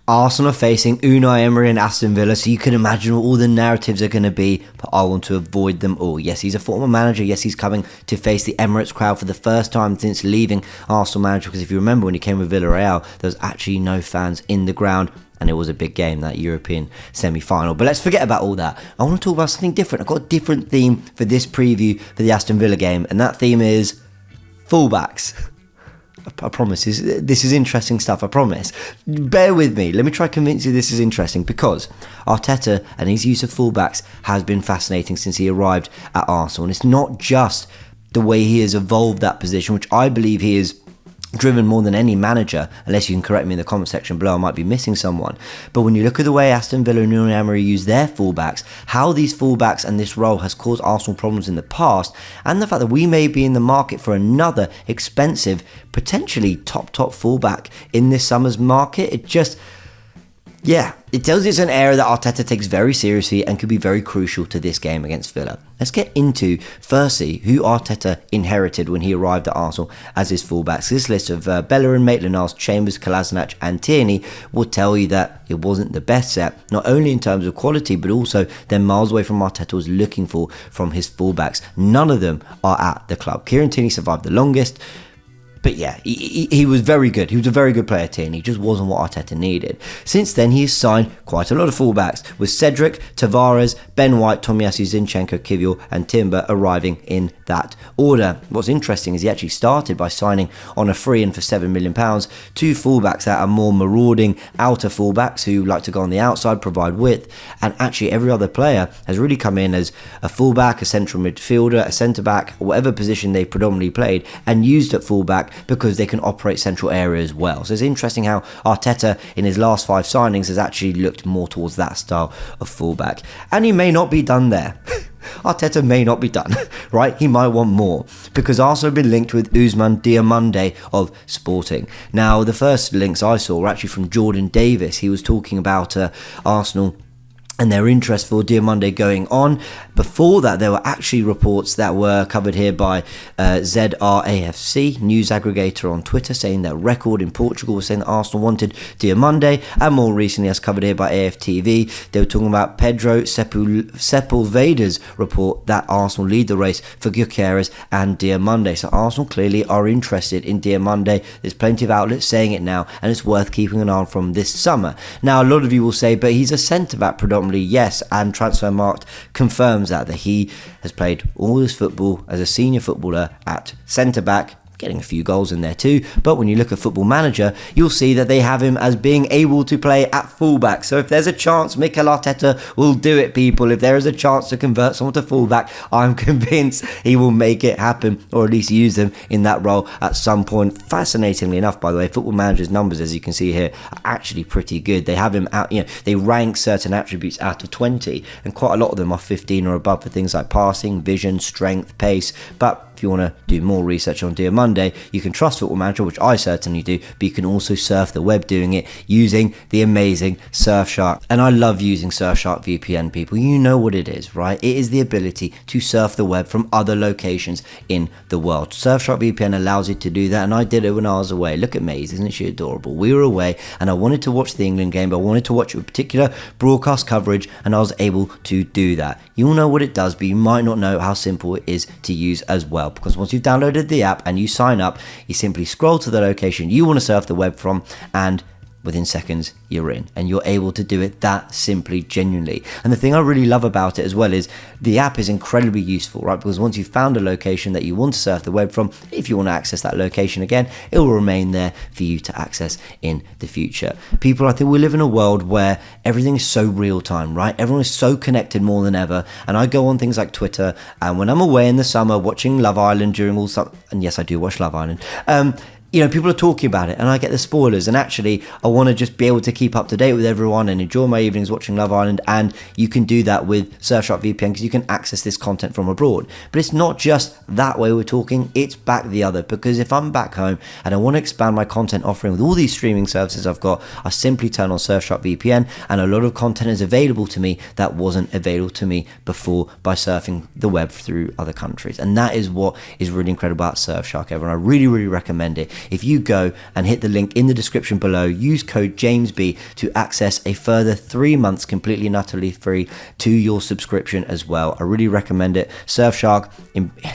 Arsenal are facing Unai Emery and Aston Villa, so you can imagine what all the narratives are going to be, but I want to avoid them all. Yes, he's a former manager. Yes, he's coming to face the Emirates crowd for the first time since leaving Arsenal manager, because if you remember when he came with Villarreal, there was actually no fans in the ground, and it was a big game, that European semi-final. But let's forget about all that. I want to talk about something different. I've got a different theme for this preview for the Aston Villa game, and that theme is fullbacks. I promise, this is interesting stuff, I promise. Bear with me, let me try to convince you this is interesting, because Arteta and his use of fullbacks has been fascinating since he arrived at Arsenal. And it's not just the way he has evolved that position, which I believe he is driven more than any manager, unless you can correct me in the comment section below, I might be missing someone. But when you look at the way Aston Villa and Unai Emery use their fullbacks, how these fullbacks and this role has caused Arsenal problems in the past, and the fact that we may be in the market for another expensive, potentially top fullback in this summer's market, it just... yeah, it tells you it's an area that Arteta takes very seriously and could be very crucial to this game against Villa. Let's get into, firstly, who Arteta inherited when he arrived at Arsenal as his fullbacks. This list of Bellerin, Maitland-Niles, Chambers, Kolasinac and Tierney will tell you that it wasn't the best set, not only in terms of quality, but also they're miles away from what Arteta was looking for from his fullbacks. None of them are at the club. Kieran Tierney survived the longest. But yeah, he was very good. He was a very good player, Tierney. He just wasn't what Arteta needed. Since then, he's signed quite a lot of fullbacks, with Cedric, Tavares, Ben White, Tomiyasu, Zinchenko, Kivior and Timber arriving in that order. What's interesting is he actually started by signing on a free and for £7 million, two fullbacks that are more marauding outer fullbacks who like to go on the outside, provide width, and actually every other player has really come in as a fullback, a central midfielder, a centre-back, whatever position they predominantly played, and used at fullback because they can operate central area as well. So it's interesting how Arteta in his last 5 signings has actually looked more towards that style of fullback. And he may not be done there. Arteta may not be done, right? He might want more, because Arsenal have been linked with Ousmane Diomande of Sporting. Now, the first links I saw were actually from Jordan Davis. He was talking about Arsenal and their interest for Diomande going on. Before that, there were actually reports that were covered here by ZRAFC, news aggregator on Twitter, saying that Record in Portugal was saying that Arsenal wanted Diomande, and more recently, as covered here by AFTV, they were talking about Pedro Sepulveda's report that Arsenal lead the race for Gyökeres and Diomande. So Arsenal clearly are interested in Diomande. There's plenty of outlets saying it now, and it's worth keeping an eye on from this summer. Now, a lot of you will say, but he's a centre-back predominantly. Yes, and Transfermarkt confirms that he has played all his football as a senior footballer at centre-back, getting a few goals in there too. But when you look at Football Manager, you'll see that they have him as being able to play at fullback. So if there's a chance, Mikel Arteta will do it, people. If there is a chance to convert someone to fullback, I'm convinced he will make it happen, or at least use them in that role at some point. Fascinatingly enough, by the way, Football Manager's numbers, as you can see here, are actually pretty good. They have him out, they rank certain attributes out of 20, and quite a lot of them are 15 or above for things like passing, vision, strength, pace. But if you want to do more research on Diomande, you can trust Football Manager, which I certainly do, but you can also surf the web doing it using the amazing Surfshark. And I love using Surfshark VPN, people. You know what it is, right? It is the ability to surf the web from other locations in the world. Surfshark VPN allows you to do that, and I did it when I was away. Look at Maze, isn't she adorable? We were away, and I wanted to watch the England game, but I wanted to watch a particular broadcast coverage, and I was able to do that. You'll know what it does, but you might not know how simple it is to use as well. Because once you've downloaded the app and you sign up, you simply scroll to the location you want to surf the web from, and within seconds you're in, and you're able to do it that simply, genuinely. And the thing I really love about it as well is the app is incredibly useful, right? Because once you've found a location that you want to surf the web from, if you want to access that location again, it will remain there for you to access in the future. People, I think we live in a world where everything is so real time, right? Everyone is so connected more than ever, and I go on things like Twitter, and when I'm away in the summer watching Love Island during all summer, and yes, I do watch Love Island, people are talking about it, and I get the spoilers, and actually I want to just be able to keep up to date with everyone and enjoy my evenings watching Love Island. And you can do that with Surfshark VPN because you can access this content from abroad. But it's not just that way we're talking, it's back the other, because if I'm back home and I want to expand my content offering with all these streaming services I've got, I simply turn on Surfshark VPN, and a lot of content is available to me that wasn't available to me before by surfing the web through other countries. And that is what is really incredible about Surfshark, everyone. I really, really recommend it. if you go and hit the link in the description below, use code JamesB to access a further 3 months completely and utterly free to your subscription as well. I really recommend it. Surfshark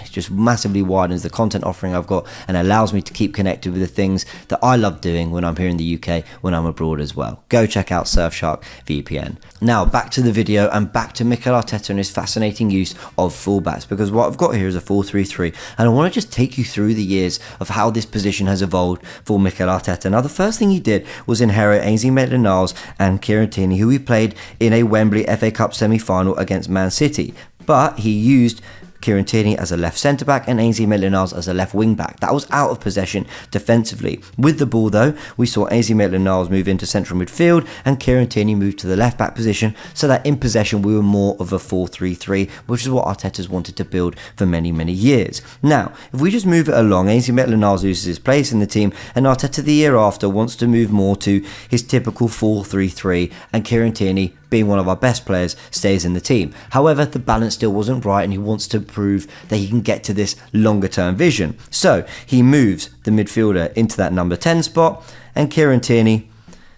just massively widens the content offering I've got and allows me to keep connected with the things that I love doing when I'm here in the UK, when I'm abroad as well. Go check out Surfshark VPN. Now back to the video and back to Mikel Arteta and his fascinating use of fullbacks, because what I've got here is a 4-3-3 and I want to just take you through the years of how this position has evolved for Mikel Arteta. Now the first thing he did was inherit Ainsley Maitland-Niles and Kieran Tierney, who he played in a Wembley FA Cup semi-final against Man City, but he used Kieran Tierney as a left centre-back and Ainsley Maitland-Niles as a left wing-back. That was out of possession defensively. With the ball though, we saw Ainsley Maitland-Niles move into central midfield and Kieran Tierney move to the left-back position, so that in possession we were more of a 4-3-3, which is what Arteta's wanted to build for many, many years. Now, if we just move it along, Ainsley Maitland-Niles loses his place in the team and Arteta the year after wants to move more to his typical 4-3-3 and Kieran Tierney, being one of our best players, stays in the team. However, the balance still wasn't right and he wants to prove that he can get to this longer term vision. So he moves the midfielder into that number 10 spot and Kieran Tierney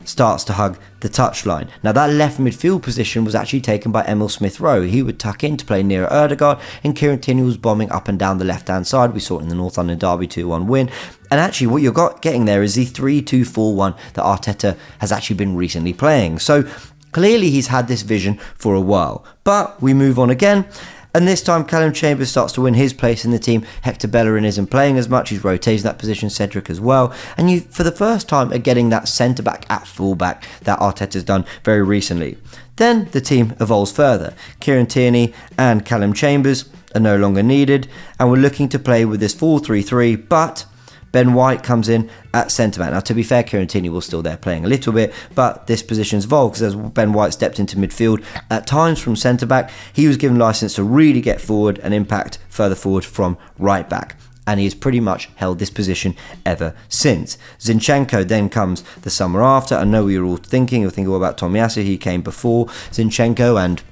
starts to hug the touchline. Now that left midfield position was actually taken by Emil Smith-Rowe. He would tuck in to play near Ødegaard and Kieran Tierney was bombing up and down the left hand side. We saw it in the North London Derby 2-1 win. And actually what you're getting there is the 3-2-4-1 that Arteta has actually been recently playing. So clearly he's had this vision for a while, but we move on again. And this time Callum Chambers starts to win his place in the team. Hector Bellerin isn't playing as much. He's rotating that position, Cedric as well. And you, for the first time, are getting that centre-back at full-back that Arteta's done very recently. Then the team evolves further. Kieran Tierney and Callum Chambers are no longer needed. And we're looking to play with this 4-3-3, but Ben White comes in at centre-back. Now, to be fair, Kieran Tierney was still there playing a little bit, but this position's evolved because as Ben White stepped into midfield, at times from centre-back, he was given licence to really get forward and impact further forward from right-back. And he has pretty much held this position ever since. Zinchenko then comes the summer after. I know you're all thinking about Tomiyasu. He came before Zinchenko and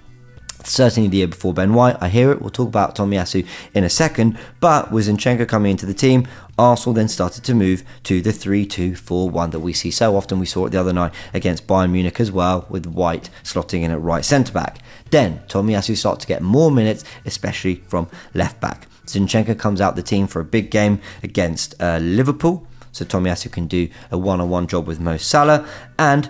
certainly the year before Ben White. I hear it. We'll talk about Tomiyasu in a second. But with Zinchenko coming into the team, Arsenal then started to move to the 3-2-4-1 that we see so often. We saw it the other night against Bayern Munich as well, with White slotting in at right centre-back. Then Tomiyasu starts to get more minutes, especially from left-back. Zinchenko comes out the team for a big game against Liverpool, so Tomiyasu can do a one-on-one job with Mo Salah, and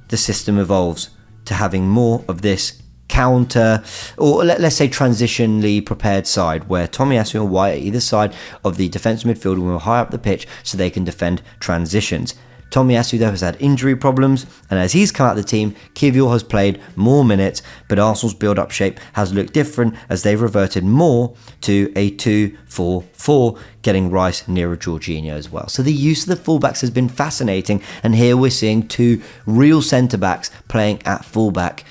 the system evolves to having more of this counter, or let's say transitionally prepared side, where Tomiyasu and White at either side of the defensive midfield will high up the pitch so they can defend transitions. Tomiyasu though has had injury problems, and as he's come out of the team, Kiwior has played more minutes, but Arsenal's build-up shape has looked different as they've reverted more to a 2-4-4, getting Rice nearer Jorginho as well. So the use of the fullbacks has been fascinating, and here we're seeing two real centre-backs playing at fullback.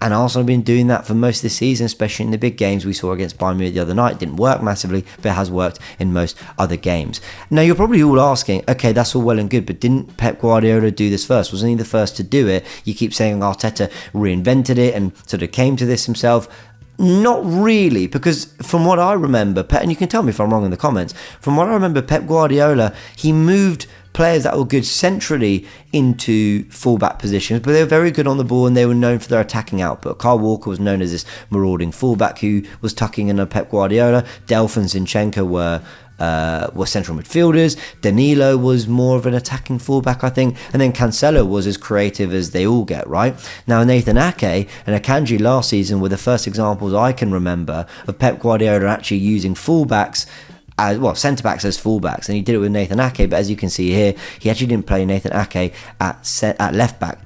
And Arsenal have been doing that for most of the season, especially in the big games we saw against Bayern Munich the other night. It didn't work massively, but it has worked in most other games. Now, you're probably all asking, okay, that's all well and good, but didn't Pep Guardiola do this first? Wasn't he the first to do it? You keep saying Arteta reinvented it and sort of came to this himself. Not really, because from what I remember, and you can tell me if I'm wrong in the comments, from what I remember, Pep Guardiola, he moved players that were good centrally into fullback positions, but they were very good on the ball and they were known for their attacking output. Kyle Walker was known as this marauding fullback who was tucking in a Pep Guardiola. Delph and Zinchenko were central midfielders. Danilo was more of an attacking fullback, I think, and then Cancelo was as creative as they all get, right? Now, Nathan Ake and Akanji last season were the first examples I can remember of Pep Guardiola actually using fullbacks as well, centre-backs as full-backs, and he did it with Nathan Ake, but as you can see here, he actually didn't play Nathan Ake at left-back.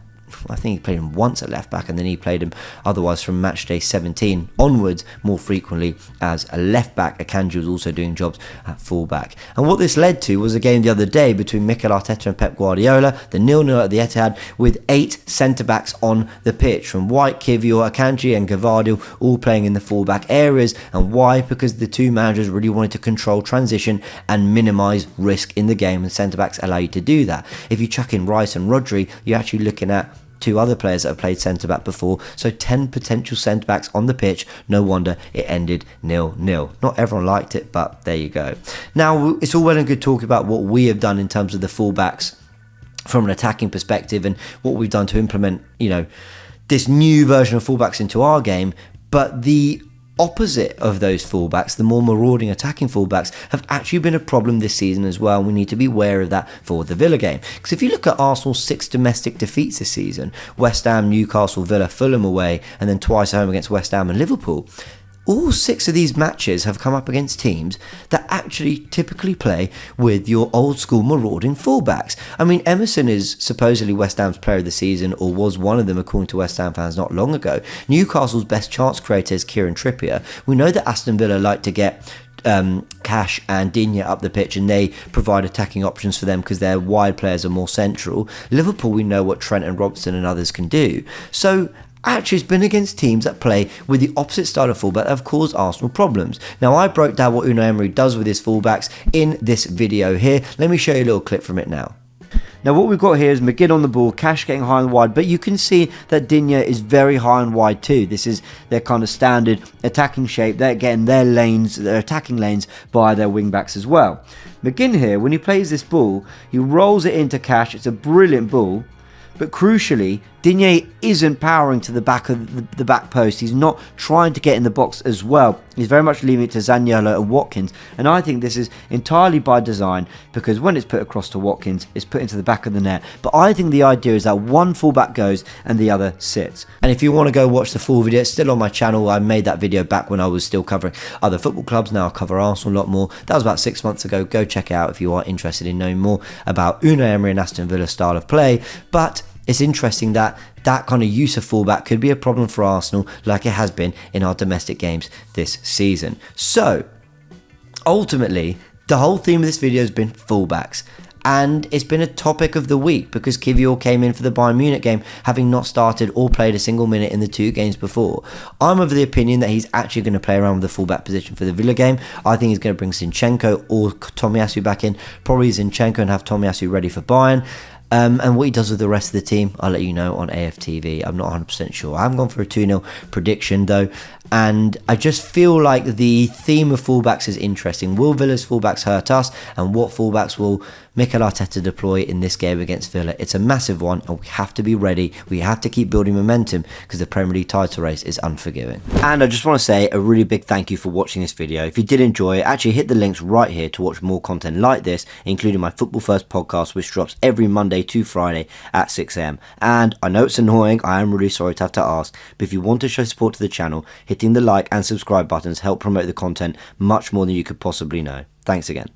I think he played him once at left back and then he played him otherwise from match day 17 onwards more frequently as a left back. Akanji was also doing jobs at full back. And what this led to was a game the other day between Mikel Arteta and Pep Guardiola, the 0-0 at the Etihad, with 8 centre backs on the pitch, from White, Kiwior, Akanji and Gvardiol all playing in the full back areas. And why? Because the two managers really wanted to control transition and minimise risk in the game, and centre backs allow you to do that. If you chuck in Rice and Rodri, you're actually looking at 2 other players that have played centre-back before, so 10 potential centre-backs on the pitch. No wonder it ended 0-0. Not everyone liked it, but there you go. Now, it's all well and good talking about what we have done in terms of the fullbacks from an attacking perspective and what we've done to implement, this new version of fullbacks into our game, but the opposite of those fullbacks, the more marauding attacking fullbacks, have actually been a problem this season as well. We need to be aware of that for the Villa game. Because if you look at Arsenal's 6 domestic defeats this season, West Ham, Newcastle, Villa, Fulham away, and then twice at home against West Ham and Liverpool, all 6 of these matches have come up against teams that actually typically play with your old school marauding fullbacks. I mean, Emerson is supposedly West Ham's player of the season, or was one of them according to West Ham fans not long ago. Newcastle's best chance creator is Kieran Trippier. We know that Aston Villa like to get Cash and Digne up the pitch, and they provide attacking options for them because their wide players are more central. Liverpool, we know what Trent and Robertson and others can do. So actually, it's been against teams that play with the opposite style of fullback that have caused Arsenal problems. Now, I broke down what Unai Emery does with his fullbacks in this video here. Let me show you a little clip from it now. Now, what we've got here is McGinn on the ball, Cash getting high and wide, but you can see that Digne is very high and wide too. This is their kind of standard attacking shape. They're getting their lanes, their attacking lanes, by their wing backs as well. McGinn here, when he plays this ball, he rolls it into Cash. It's a brilliant ball. But crucially, Digne isn't powering to the back of the back post. He's not trying to get in the box as well. He's very much leaving it to Zaniolo and Watkins. And I think this is entirely by design, because when it's put across to Watkins, it's put into the back of the net. But I think the idea is that one fullback goes and the other sits. And if you want to go watch the full video, it's still on my channel. I made that video back when I was still covering other football clubs. Now I cover Arsenal a lot more. That was about 6 months ago. Go check it out if you are interested in knowing more about Unai Emery and Aston Villa's style of play. But it's interesting that that kind of use of fullback could be a problem for Arsenal, like it has been in our domestic games this season. So, ultimately, the whole theme of this video has been fullbacks. And it's been a topic of the week because Kivior came in for the Bayern Munich game having not started or played a single minute in the 2 games before. I'm of the opinion that he's actually going to play around with the fullback position for the Villa game. I think he's going to bring Zinchenko or Tomiyasu back in, probably Zinchenko, and have Tomiyasu ready for Bayern. And what he does with the rest of the team, I'll let you know on AFTV. I'm not 100% sure. I haven't gone for a 2-0 prediction though. And I just feel like the theme of fullbacks is interesting. Will Villa's fullbacks hurt us? And what fullbacks will Mikel Arteta deploy in this game against Villa? It's a massive one, and we have to be ready. We have to keep building momentum because the Premier League title race is unforgiving. And I just want to say a really big thank you for watching this video. If you did enjoy it, actually hit the links right here to watch more content like this, including my Football First podcast, which drops every Monday to Friday at 6 AM. And I know it's annoying, I am really sorry to have to ask, but if you want to show support to the channel, hitting the like and subscribe buttons help promote the content much more than you could possibly know. Thanks again.